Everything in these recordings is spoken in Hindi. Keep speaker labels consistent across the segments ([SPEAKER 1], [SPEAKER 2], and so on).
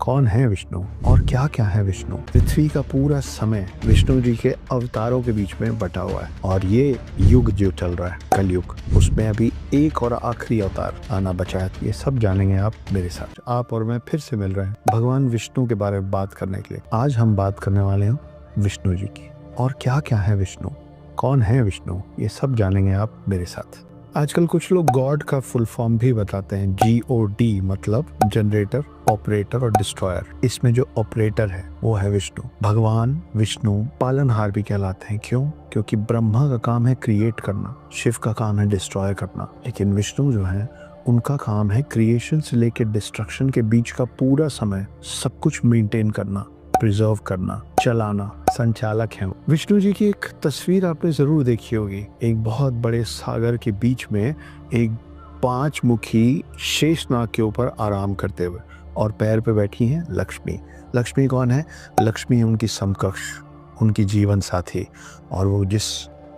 [SPEAKER 1] कौन है विष्णु और क्या क्या है विष्णु। पृथ्वी का पूरा समय विष्णु जी के अवतारों के बीच में बटा हुआ है और ये युग जो चल रहा है कलयुग, उसमें अभी एक और आखिरी अवतार आना बचा है। ये सब जानेंगे आप मेरे साथ। आप और मैं फिर से मिल रहे हैं भगवान विष्णु के बारे में बात करने के लिए। आज हम बात करने वाले हैं विष्णु जी की और क्या क्या है विष्णु, कौन है विष्णु, ये सब जानेंगे आप मेरे साथ। आजकल कुछ लोग गॉड का फुल फॉर्म भी बताते हैं। GOD मतलब जनरेटर, ऑपरेटर और डिस्ट्रॉयर। इसमें जो ऑपरेटर है वो है विष्णु। भगवान विष्णु पालनहार भी कहलाते हैं। क्यों? क्योंकि ब्रह्मा का काम है क्रिएट करना, शिव का काम है डिस्ट्रॉय करना, लेकिन विष्णु जो है उनका काम है क्रिएशन से लेकर डिस्ट्रक्शन के बीच का पूरा समय सब कुछ मेंटेन करना, प्रिजर्व करना, चलाना, संचालक हैं। विष्णु जी की एक तस्वीर आपने जरूर देखी होगी। एक बहुत बड़े सागर के बीच में एक 5 मुखी शेषनाग के ऊपर आराम करते हुए और पैर पे बैठी हैं लक्ष्मी। लक्ष्मी कौन है? लक्ष्मी है उनकी समकक्ष, उनकी जीवन साथी, और वो जिस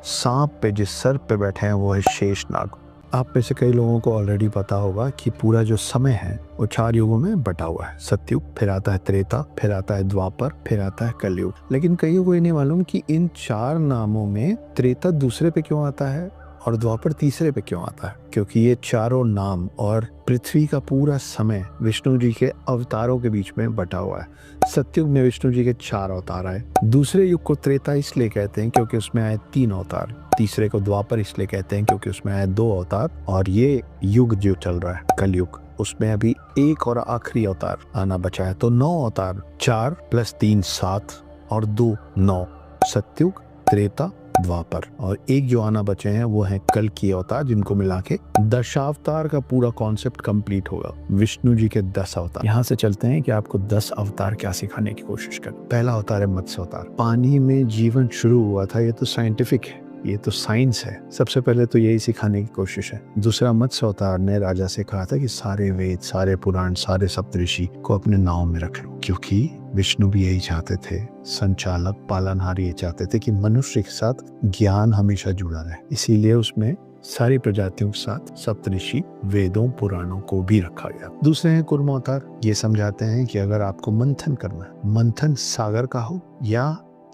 [SPEAKER 1] सांप पे, जिस सर्प पे बैठे हैं वो है शेषनाग। आप में से कई लोगों को ऑलरेडी पता होगा कि पूरा जो समय है वो 4 युगों में बटा हुआ है। सतयुग, फिर आता है त्रेता, फिर आता है द्वापर, फिर आता है कलयुग। लेकिन कईयों को ये नहीं मालूम कि इन 4 नामों में त्रेता दूसरे पे क्यों आता है और द्वापर तीसरे पे क्यों आता है। क्योंकि ये चारों नाम और पृथ्वी का पूरा समय विष्णु जी के अवतारों के बीच में बटा हुआ है। सतयुग में विष्णु जी के 4 अवतार आए। दूसरे युग को त्रेता इसलिए कहते हैं क्योंकि उसमें आए 3 अवतार। तीसरे को द्वापर इसलिए कहते हैं क्योंकि उसमें आए 2 अवतार। और ये युग जो चल रहा है कलयुग, उसमें अभी एक और आखिरी अवतार आना बचा है। तो 9 अवतार, 4 + 3 7 और 2 9। सतयुग, त्रेता, द्वापर, और एक जो आना बचे हैं वो है कल की अवतार, जिनको मिला के दशावतार का पूरा कॉन्सेप्ट कंप्लीट होगा। विष्णु जी के 10 अवतार। यहाँ से चलते हैं कि आपको 10 अवतार क्या सिखाने की कोशिश कर। पहला अवतार है मत्स्य अवतार। पानी में जीवन शुरू हुआ था, ये तो साइंटिफिक है, ये तो साइंस है। सबसे पहले तो यही सिखाने की कोशिश है। दूसरा, मत्स्य अवतार ने राजा से कहा था कि सारे वेद, सारे पुराण, सारे सप्तऋषि को अपने नाव में रख लो, क्योंकि विष्णु भी यही चाहते थे। संचालक, पालनहार ये चाहते थे कि मनुष्य के साथ ज्ञान हमेशा जुड़ा रहे। इसीलिए उसमें सारी प्रजातियों के साथ सप्तऋषि, वेदों, पुराणों को भी रखा गया। दूसरे हैं कूर्म अवतार। ये समझाते हैं कि अगर आपको मंथन करना है, मंथन सागर का हो या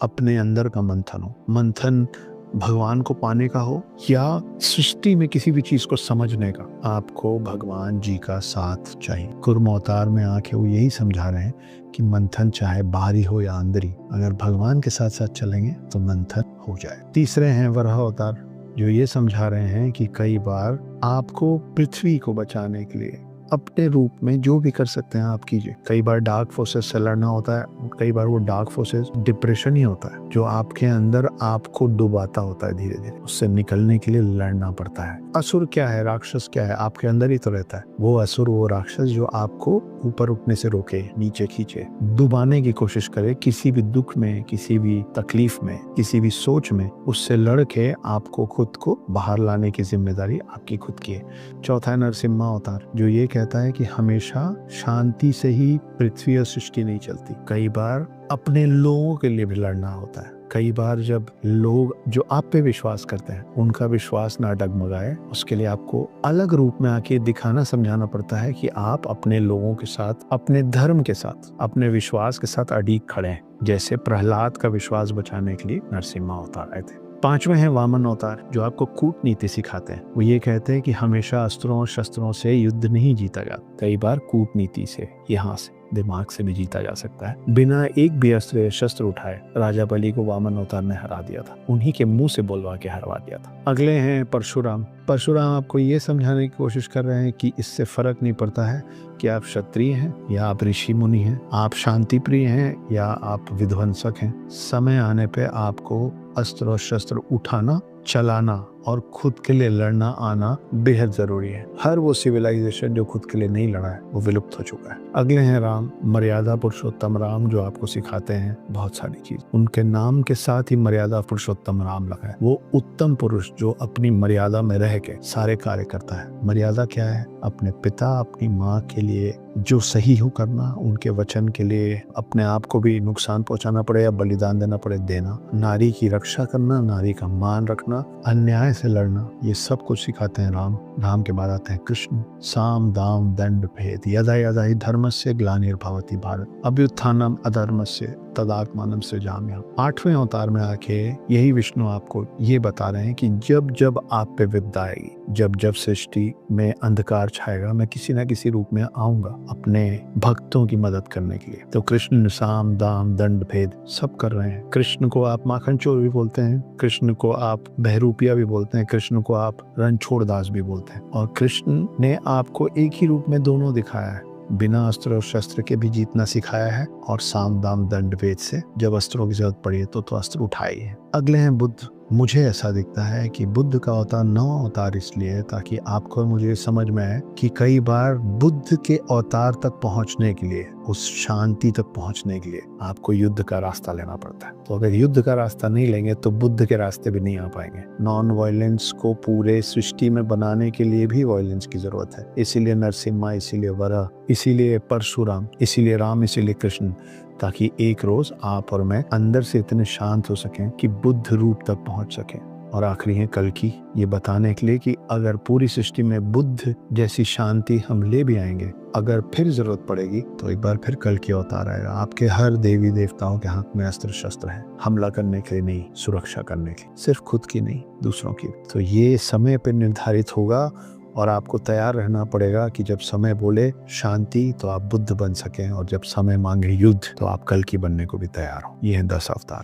[SPEAKER 1] अपने अंदर का मंथन हो, मंथन भगवान को पाने का हो या सृष्टि में किसी भी चीज को समझने का, आपको भगवान जी का साथ चाहिए। कूर्म अवतार में आके वो यही समझा रहे हैं कि मंथन चाहे बाहरी हो या अंदरी, अगर भगवान के साथ साथ चलेंगे तो मंथन हो जाए। तीसरे हैं वराह अवतार, जो ये समझा रहे हैं कि कई बार आपको पृथ्वी को बचाने के लिए अपने रूप में जो भी कर सकते हैं आप कीजिए। कई बार डार्क फोर्सेस से लड़ना होता है, कई बार वो डार्क फोर्सेस डिप्रेशन ही होता है जो आपके अंदर आपको डुबाता होता है। धीरे धीरे उससे निकलने के लिए लड़ना पड़ता है। असुर क्या है, राक्षस क्या है, आपके अंदर ही तो रहता है। वो असुर, वो राक्षस जो आपको ऊपर उठने से रोके, नीचे खींचे, डुबाने की कोशिश करे, किसी भी दुख में, किसी भी तकलीफ में, किसी भी सोच में, उससे लड़ के आपको खुद को बाहर लाने की जिम्मेदारी आपकी खुद की है। चौथा है नरसिम्हा अवतार, जो ये कहता है कि हमेशा शांति से ही पृथ्वी और सृष्टि नहीं चलती। कई बार अपने लोगों के लिए भी लड़ना होता है। कई बार जब लोग जो आप पे विश्वास करते हैं उनका विश्वास ना डगमगाए, उसके लिए आपको अलग रूप में आके दिखाना, समझाना पड़ता है कि आप अपने लोगों के साथ, अपने धर्म के साथ, अपने विश्वास के साथ अडिग खड़े हैं। जैसे प्रहलाद का विश्वास बचाने के लिए नरसिम्हा अवतार आए थे। 5वें हैं वामन अवतार, जो आपको कूटनीति सिखाते हैं। वो ये कहते हैं कि हमेशा अस्त्रों और शस्त्रों से युद्ध नहीं जीता जाता, कई बार कूटनीति से, यहाँ से, दिमाग से भी जीता जा सकता है। बिना एक भी अस्त्र शस्त्र उठाए राजा बलि को वामन अवतार ने हरा दिया था, उन्हीं के मुंह से बोलवा के हरवा दिया था। अगले हैं परशुराम। परशुराम आपको ये समझाने की कोशिश कर रहे हैं कि इससे फर्क नहीं पड़ता है कि आप क्षत्रिय हैं या आप ऋषि मुनि हैं, आप शांति प्रिय हैं या आप विध्वंसक हैं। समय आने पे आपको अस्त्र और शस्त्र उठाना, चलाना और खुद के लिए लड़ना आना बेहद जरूरी है। हर वो सिविलाइजेशन जो खुद के लिए नहीं लड़ा है वो विलुप्त हो चुका है। अगले हैं राम, मर्यादा पुरुषोत्तम राम, जो आपको सिखाते हैं बहुत सारी चीज। उनके नाम के साथ ही मर्यादा पुरुषोत्तम राम लगा है। वो उत्तम पुरुष जो अपनी मर्यादा में रह के सारे कार्य करता है। मर्यादा क्या है? अपने पिता, अपनी माँ के लिए जो सही हो करना, उनके वचन के लिए अपने आप को भी नुकसान पहुंचाना पड़े या बलिदान देना पड़े, देना। नारी की रक्षा करना, नारी का मान रखना, अन्याय अन्याय से लड़ना, ये सब कुछ सिखाते हैं राम। राम के बाद आते हैं कृष्ण। साम दाम दंड भेद यदा यदा हि धर्मस्य ग्लानिर्भवति भारत अभ्युत्थानम अधर्मस्य तदात्मानं सृजाम्यहम्। 8वें अवतार में आके यही विष्णु आपको ये बता रहे हैं कि जब जब आप पे विपदा आएगी, जब जब सृष्टि में अंधकार छाएगा, मैं किसी ना किसी रूप में आऊंगा अपने भक्तों की मदद करने के लिए। तो कृष्ण साम दाम दंड भेद सब कर रहे हैं। कृष्ण को आप माखन चोर भी बोलते हैं, कृष्ण को आप बहरूपिया भी बोलते हैं, कृष्ण को आप रणछोड़ दास भी बोलते हैं। और कृष्ण ने आपको एक ही रूप में दोनों दिखाया है, बिना अस्त्र और शस्त्र के भी जीतना सिखाया है, और साम दाम दंड भेद से जब अस्त्रों की जरूरत पड़ी है तो अस्त्र उठाई है। अगले हैं बुद्ध। मुझे ऐसा दिखता है कि बुद्ध का अवतार 9 अवतार इसलिए है ताकि आपको और मुझे समझ में आए कि कई बार बुद्ध के अवतार तक पहुंचने के लिए, उस शांति तक पहुंचने के लिए आपको युद्ध का रास्ता लेना पड़ता है। तो अगर युद्ध का रास्ता नहीं लेंगे तो बुद्ध के रास्ते भी नहीं आ पाएंगे। नॉन वायलेंस को पूरे सृष्टि में बनाने के लिए भी वायलेंस की जरूरत है। इसीलिए नरसिम्हा, इसीलिए वराह, इसीलिए परशुराम, इसीलिए राम, इसीलिए कृष्ण, ताकि एक रोज आप और मैं अंदर से इतने शांत हो सकें कि बुद्ध रूप तक पहुंच सकें। और आखिरी है कल्कि, ये बताने के लिए कि अगर पूरी सृष्टि में बुद्ध जैसी शांति हम ले भी आएंगे, अगर फिर जरूरत पड़ेगी तो एक बार फिर कल्कि अवतार आएगा। आपके हर देवी देवताओं के हाथ में अस्त्र शस्त्र है, हमला करने के लिए नहीं, सुरक्षा करने के लिए, सिर्फ खुद की नहीं दूसरों की। तो ये समय पर निर्धारित होगा और आपको तैयार रहना पड़ेगा कि जब समय बोले शांति तो आप बुद्ध बन सकें, और जब समय मांगे युद्ध तो आप कल्कि बनने को भी तैयार हो। ये है 10 अवतार।